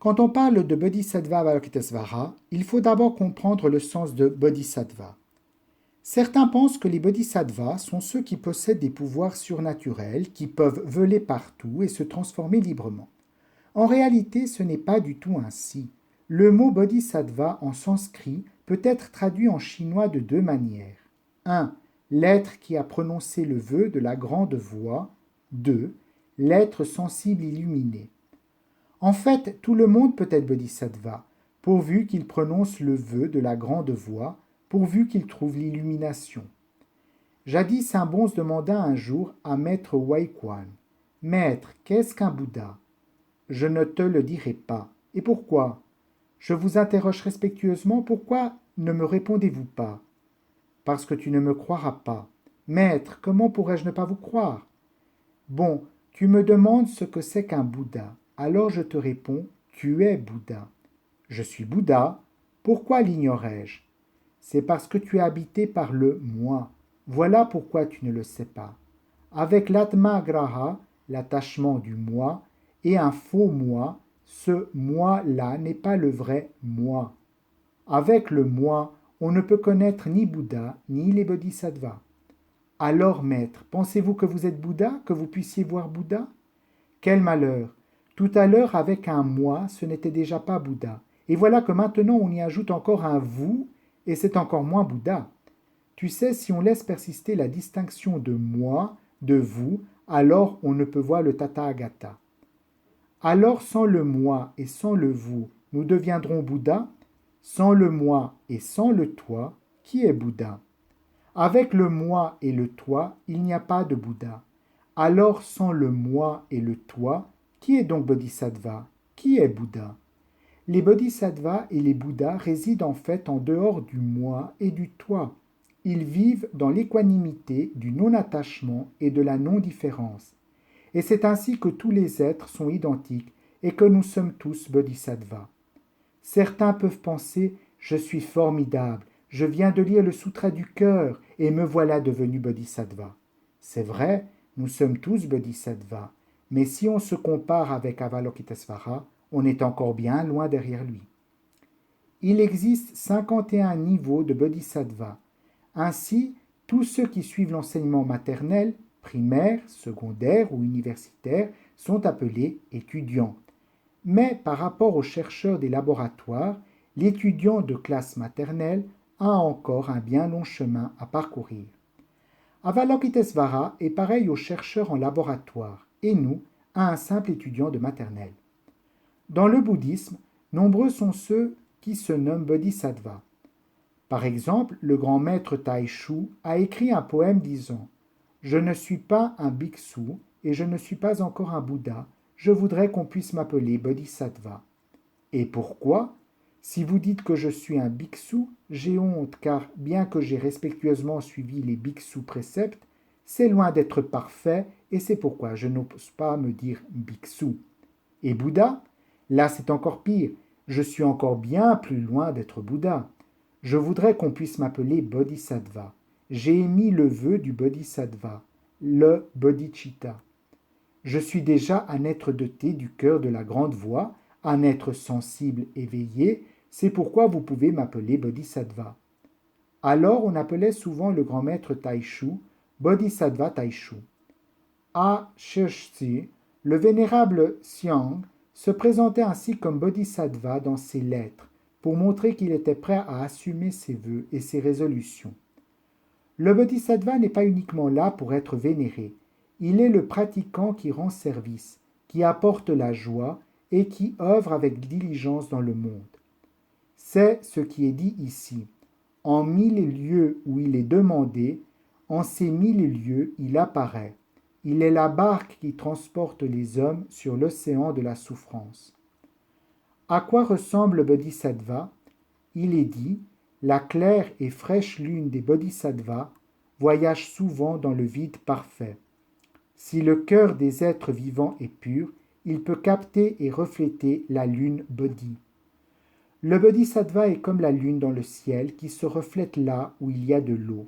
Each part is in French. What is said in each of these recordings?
Quand on parle de Bodhisattva Avalokitesvara, il faut d'abord comprendre le sens de Bodhisattva. Certains pensent que les bodhisattvas sont ceux qui possèdent des pouvoirs surnaturels, qui peuvent voler partout et se transformer librement. En réalité, ce n'est pas du tout ainsi. Le mot bodhisattva en sanskrit peut être traduit en chinois de deux manières. 1. L'être qui a prononcé le vœu de la grande voix. 2. L'être sensible illuminé. En fait, tout le monde peut être bodhisattva, pourvu qu'il prononce le vœu de la grande voix, pourvu qu'il trouve l'illumination. Jadis, un bonze demanda un jour à Maître Huaikuan, « Maître, qu'est-ce qu'un Bouddha ?»« Je ne te le dirai pas. Et pourquoi ? Je vous interroge respectueusement, pourquoi ne me répondez-vous pas ? Parce que tu ne me croiras pas. Maître, comment pourrais-je ne pas vous croire ? Bon, tu me demandes ce que c'est qu'un Bouddha. Alors je te réponds, tu es Bouddha. Je suis Bouddha. Pourquoi l'ignorais-je ? C'est parce que tu es habité par le moi. Voilà pourquoi tu ne le sais pas. Avec l'atma graha, l'attachement du moi, et un faux moi, ce moi-là n'est pas le vrai moi. Avec le moi, on ne peut connaître ni Bouddha, ni les bodhisattvas. Alors, maître, pensez-vous que vous êtes Bouddha, que vous puissiez voir Bouddha ? Quel malheur! Tout à l'heure, avec un moi, ce n'était déjà pas Bouddha. Et voilà que maintenant on y ajoute encore un vous, et c'est encore moins Bouddha. Tu sais, si on laisse persister la distinction de moi, de vous, alors on ne peut voir le Tathagata. Alors sans le moi et sans le vous, nous deviendrons Bouddha. Sans le moi et sans le toi, qui est Bouddha ? Avec le moi et le toi, il n'y a pas de Bouddha. Alors sans le moi et le toi, qui est donc Bodhisattva ? Qui est Bouddha ? Les bodhisattvas et les bouddhas résident en fait en dehors du moi et du toi. Ils vivent dans l'équanimité du non-attachement et de la non-différence. Et c'est ainsi que tous les êtres sont identiques et que nous sommes tous bodhisattvas. Certains peuvent penser « Je suis formidable, je viens de lire le Sutra du cœur et me voilà devenu bodhisattva ». C'est vrai, nous sommes tous bodhisattvas, mais si on se compare avec Avalokitesvara, on est encore bien loin derrière lui. Il existe 51 niveaux de bodhisattva. Ainsi, tous ceux qui suivent l'enseignement maternel, primaire, secondaire ou universitaire sont appelés étudiants. Mais par rapport aux chercheurs des laboratoires, l'étudiant de classe maternelle a encore un bien long chemin à parcourir. Avalokitesvara est pareil aux chercheurs en laboratoire et nous, à un simple étudiant de maternelle. Dans le bouddhisme, nombreux sont ceux qui se nomment bodhisattvas. Par exemple, le grand maître Taishu a écrit un poème disant « Je ne suis pas un bhikshu et je ne suis pas encore un Bouddha, je voudrais qu'on puisse m'appeler bodhisattva. » Et pourquoi ? Si vous dites que je suis un bhikshu, j'ai honte car bien que j'ai respectueusement suivi les bhikshu préceptes, c'est loin d'être parfait et c'est pourquoi je n'ose pas me dire bhikshu. Et Bouddha ? Là c'est encore pire, je suis encore bien plus loin d'être Bouddha. Je voudrais qu'on puisse m'appeler bodhisattva. J'ai émis le vœu du bodhisattva, le bodhicitta. Je suis un être doté du cœur de la grande voix, un être sensible éveillé, c'est pourquoi vous pouvez m'appeler bodhisattva. Alors on appelait souvent le grand maître Taishu Bodhisattva Taishu. À Shirshi, le vénérable Xiang se présentait ainsi comme bodhisattva dans ses lettres, pour montrer qu'il était prêt à assumer ses vœux et ses résolutions. Le bodhisattva n'est pas uniquement là pour être vénéré, il est le pratiquant qui rend service, qui apporte la joie et qui œuvre avec diligence dans le monde. C'est ce qui est dit ici. En 1000 lieux où il est demandé, en ces 1000 lieux il apparaît. Il est la barque qui transporte les hommes sur l'océan de la souffrance. À quoi ressemble le bodhisattva ? Il est dit, la claire et fraîche lune des bodhisattvas voyage souvent dans le vide parfait. Si le cœur des êtres vivants est pur, il peut capter et refléter la lune bodhi. Le bodhisattva est comme la lune dans le ciel qui se reflète là où il y a de l'eau.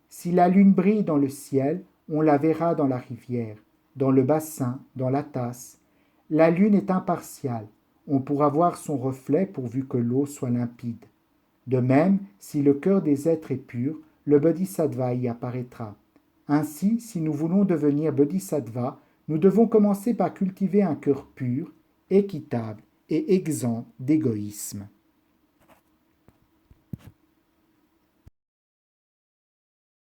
Si la lune brille dans le ciel, on la verra dans la rivière, dans le bassin, dans la tasse. La lune est impartiale. on pourra voir son reflet pourvu que l'eau soit limpide. De même, si le cœur des êtres est pur, le bodhisattva y apparaîtra. Ainsi, si nous voulons devenir bodhisattva, nous devons commencer par cultiver un cœur pur, équitable et exempt d'égoïsme.